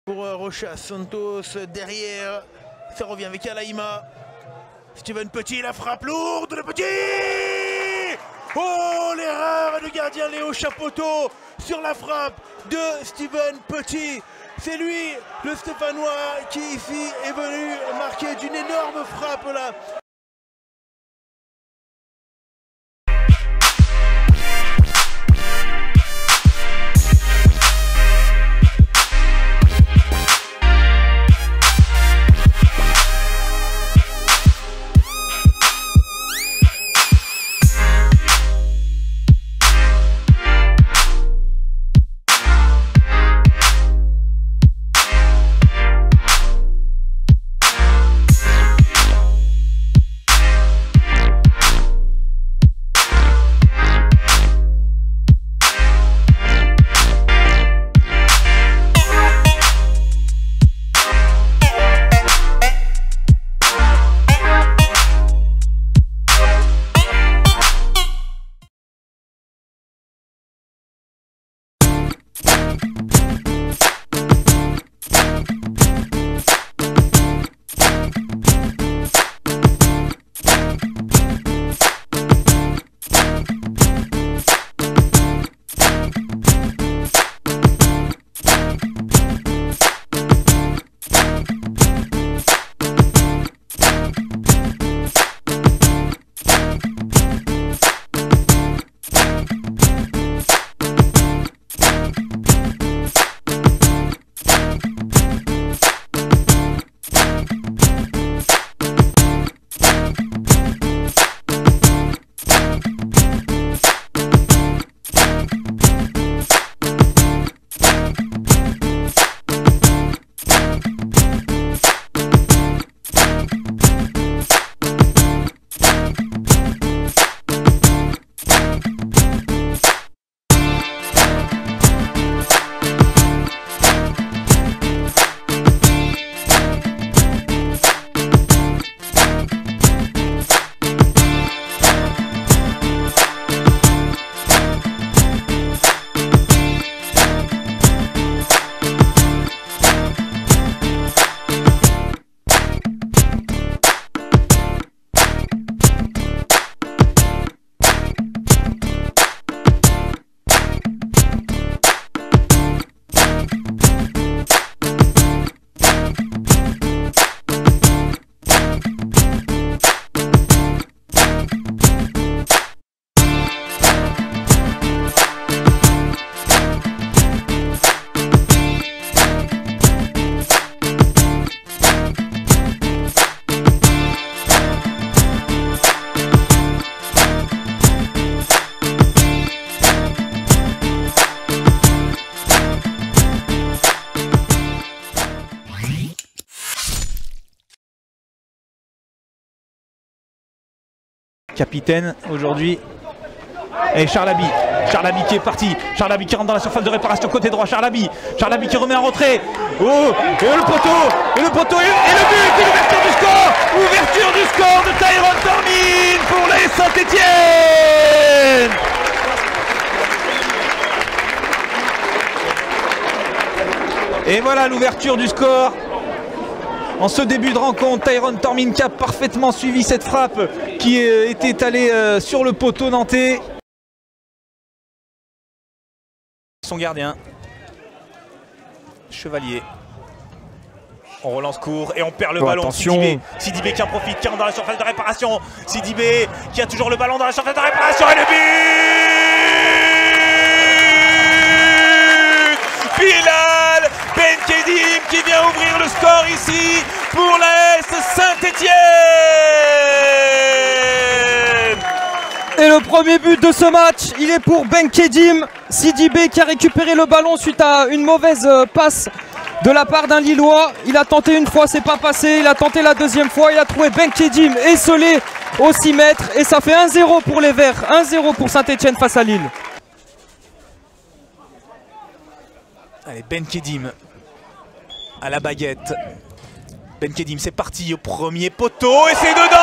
Pour Rocha, Santos derrière, ça revient avec Alaïma. Steven Petit, la frappe lourde de Petit. Oh, l'erreur du gardien Léo Chapoteau sur la frappe de Steven Petit. C'est lui, le Stéphanois, qui ici est venu marquer d'une énorme frappe là. Capitaine aujourd'hui. Et Charlaby qui est parti. Charlaby qui rentre dans la surface de réparation côté droit. Charlaby qui remet en retrait. Oh, et le poteau et le but et l'ouverture du score. Ouverture du score de Tyrone Tormin pour les Saint-Étienne. Et voilà l'ouverture du score. En ce début de rencontre, Tyrone Tormin qui a parfaitement suivi cette frappe qui était allée sur le poteau nantais. Son gardien, Chevalier. On relance court et on perd le ballon. Attention. Sidibé qui en profite, qui rentre dans la surface de réparation. Sidibé qui a toujours le ballon dans la surface de réparation et le but Bilal Benkedim qui vient ouvrir le score ici pour l'AS Saint-Étienne. Et le premier but de ce match, il est pour Benkedim. Sidibé qui a récupéré le ballon suite à une mauvaise passe de la part d'un Lillois. Il a tenté une fois, c'est pas passé. Il a tenté la deuxième fois. Il a trouvé Benkedim esselé au 6 mètres. Et ça fait 1-0 pour les Verts. 1-0 pour Saint-Étienne face à Lille. Allez, Benkedim à la baguette. Benkedim, c'est parti au premier poteau et c'est dedans.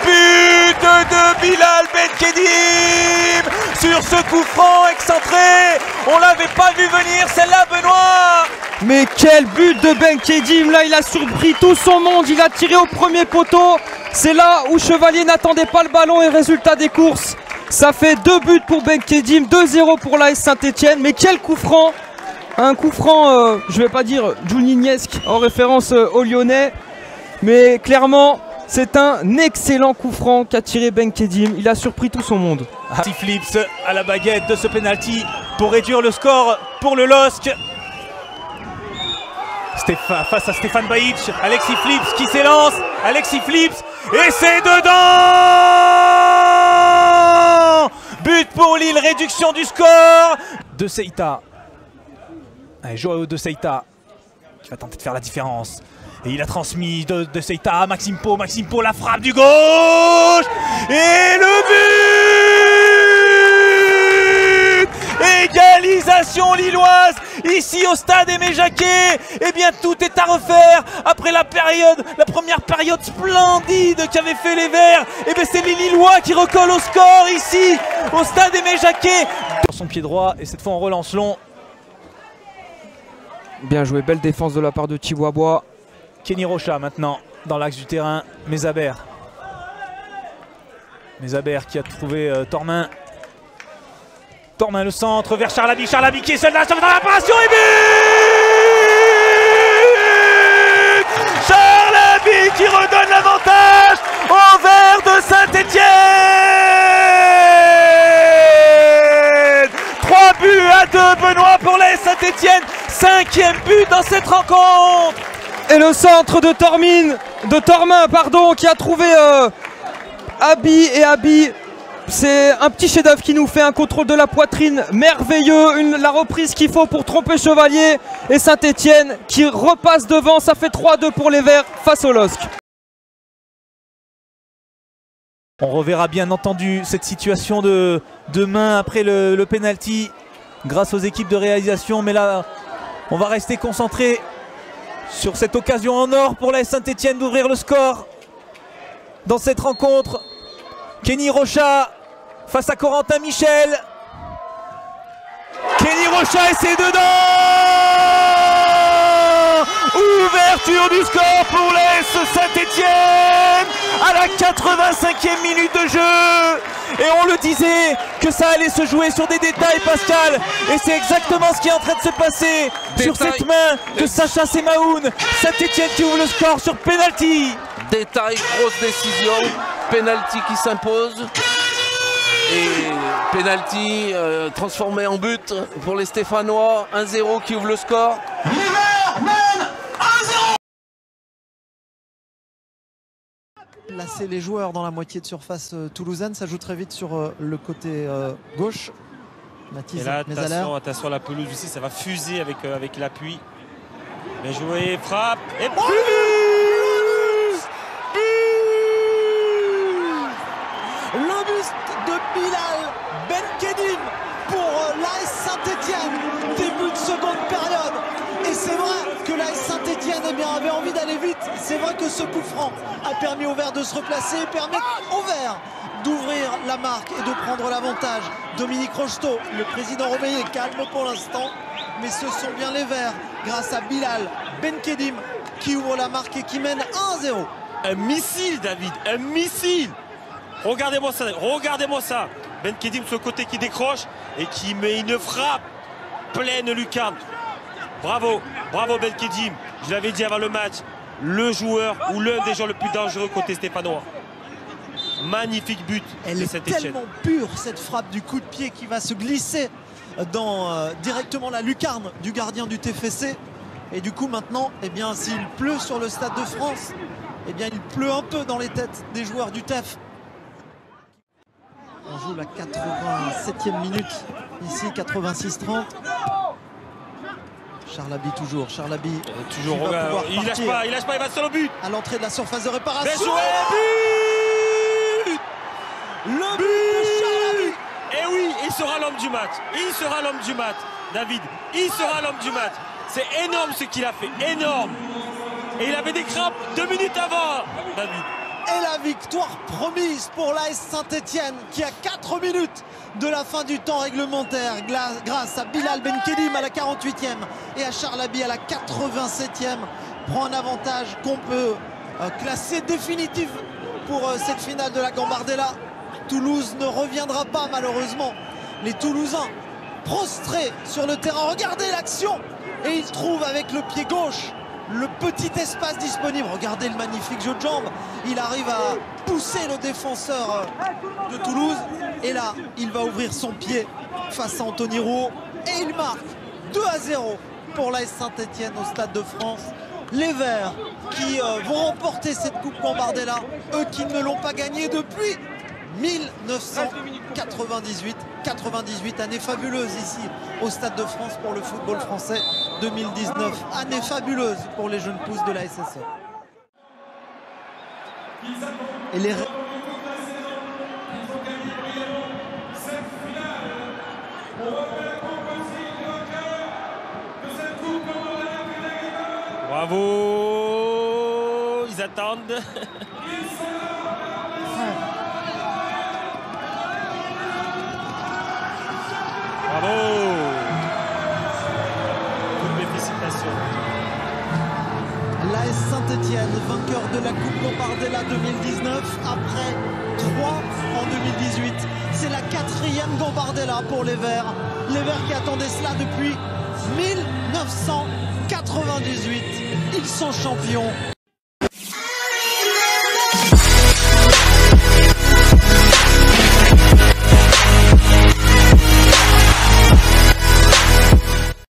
But de Bilal Benkedim sur ce coup franc excentré. On l'avait pas vu venir celle-là, Benoît. Mais quel but de Benkedim, là il a surpris tout son monde, il a tiré au premier poteau. C'est là où Chevalier n'attendait pas le ballon et résultat des courses. Ça fait 2 buts pour Benkedim, 2-0 pour l'AS Saint-Etienne. Mais quel coup franc! Un coup franc, je vais pas dire Juninnesque en référence aux Lyonnais. Mais clairement, c'est un excellent coup franc qu'a tiré Benkedim. Il a surpris tout son monde. Alexis Flips à la baguette de ce penalty pour réduire le score pour le LOSC. Face à Stéphane Bajic, Alexis Flips qui s'élance, Alexis Flips et c'est dedans. But pour Lille, réduction du score de Seita. Allez, Joao de Seita qui va tenter de faire la différence. Et il a transmis de Seita à Maxime Pau, la frappe du gauche et le but. Égalisation lilloise ici au stade Aimé Jacquet. Eh bien tout est à refaire après la première période splendide qu'avaient fait les Verts. Eh bien c'est les Lillois qui recollent au score ici au stade Aimé Jacquet. Son pied droit et cette fois en relance long. Bien joué, belle défense de la part de Chihuahua. Kenny Rocha maintenant dans l'axe du terrain. Mezaber qui a trouvé Tormin. Tormin le centre vers Charlaby qui est seul dans la réparation et but. Charlaby qui redonne l'avantage aux Verts de Saint-Etienne. 3 buts à 2 Benoît pour l'AS Saint-Etienne. 5e but dans cette rencontre. Et le centre de Tormin qui a trouvé Abi. C'est un petit chef-d'œuvre qui nous fait un contrôle de la poitrine merveilleux, la reprise qu'il faut pour tromper Chevalier et Saint-Etienne qui repasse devant. Ça fait 3-2 pour les Verts face au LOSC. On reverra bien entendu cette situation de main après le penalty grâce aux équipes de réalisation, mais là on va rester concentré sur cette occasion en or pour l'AS Saint-Etienne d'ouvrir le score dans cette rencontre. Kenny Rocha face à Corentin Michel. Kenny Rocha et c'est dedans. Ouverture du score pour l'AS Saint-Etienne à la 85e minute de jeu. Et on le disait que ça allait se jouer sur des détails, Pascal. Et c'est exactement ce qui est en train de se passer sur cette main de Sacha Semaoun. Saint-Etienne qui ouvre le score sur penalty. Détail, grosse décision, penalty qui s'impose et penalty transformé en but pour les Stéphanois, 1-0 qui ouvre le score. Placer les joueurs dans la moitié de surface toulousaine, ça joue très vite sur le côté gauche. Mathis, et là, attention à la pelouse aussi, ça va fuser avec l'appui. Bien joué, frappe et but. Le but de Bilal Benkedim pour l'AS Saint-Etienne, début de seconde période. Et c'est vrai que l'AS Saint-Etienne avait envie d'aller vite. C'est vrai que ce coup franc a permis aux Verts de se replacer, permet aux Verts d'ouvrir la marque et de prendre l'avantage. Dominique Rocheteau, le président Romeyer, est calme pour l'instant, mais ce sont bien les Verts, grâce à Bilal Benkedim, qui ouvre la marque et qui mène 1-0. Un missile, David, un missile. Regardez-moi ça, Benkedim sur le côté qui décroche et qui met une frappe pleine lucarne. Bravo Benkedim, je l'avais dit avant le match, le joueur ou l'un des joueurs le plus dangereux côté stéphanois. Magnifique but de Saint-Etienne. Elle est tellement pure cette frappe du coup de pied qui va se glisser dans directement la lucarne du gardien du TFC. Et du coup maintenant, eh bien, s'il pleut sur le Stade de France, eh bien, il pleut un peu dans les têtes des joueurs du TEF. On joue la 87e minute, ici 86-30. Charlaby toujours, toujours, regarde, il lâche pas, il va seul au but. À l'entrée de la surface de réparation. Bien joué, but. Le but de Charlaby. Et oui, il sera l'homme du match. Il sera l'homme du match, David. Il sera l'homme du match. C'est énorme ce qu'il a fait, énorme. Et il avait des crampes 2 minutes avant, David. Et la victoire promise pour l'AS Saint-Etienne qui a 4 minutes de la fin du temps réglementaire grâce à Bilal Benkedim à la 48e et à Charlaby à la 87e. Prend un avantage qu'on peut classer définitif pour cette finale de la Gambardella. Toulouse ne reviendra pas malheureusement. Les Toulousains prostrés sur le terrain. Regardez l'action et ils trouvent avec le pied gauche le petit espace disponible. Regardez le magnifique jeu de jambes. Il arrive à pousser le défenseur de Toulouse. Et là, il va ouvrir son pied face à Anthony Rouault. Et il marque 2-0 pour l'AS Saint-Etienne au Stade de France. Les Verts qui vont remporter cette Coupe Gambardella. Eux qui ne l'ont pas gagnée depuis 1998. 98, année fabuleuse ici au Stade de France pour le football français. 2019, année fabuleuse pour les jeunes pousses de la SSE. Et les... Bravo, ils attendent. Bravo. Toutes mes félicitations. L'AS Saint-Etienne, vainqueur de la Coupe Gambardella 2019, après 3 en 2018. C'est la 4e Gambardella pour les Verts. Les Verts qui attendaient cela depuis 1998. Ils sont champions.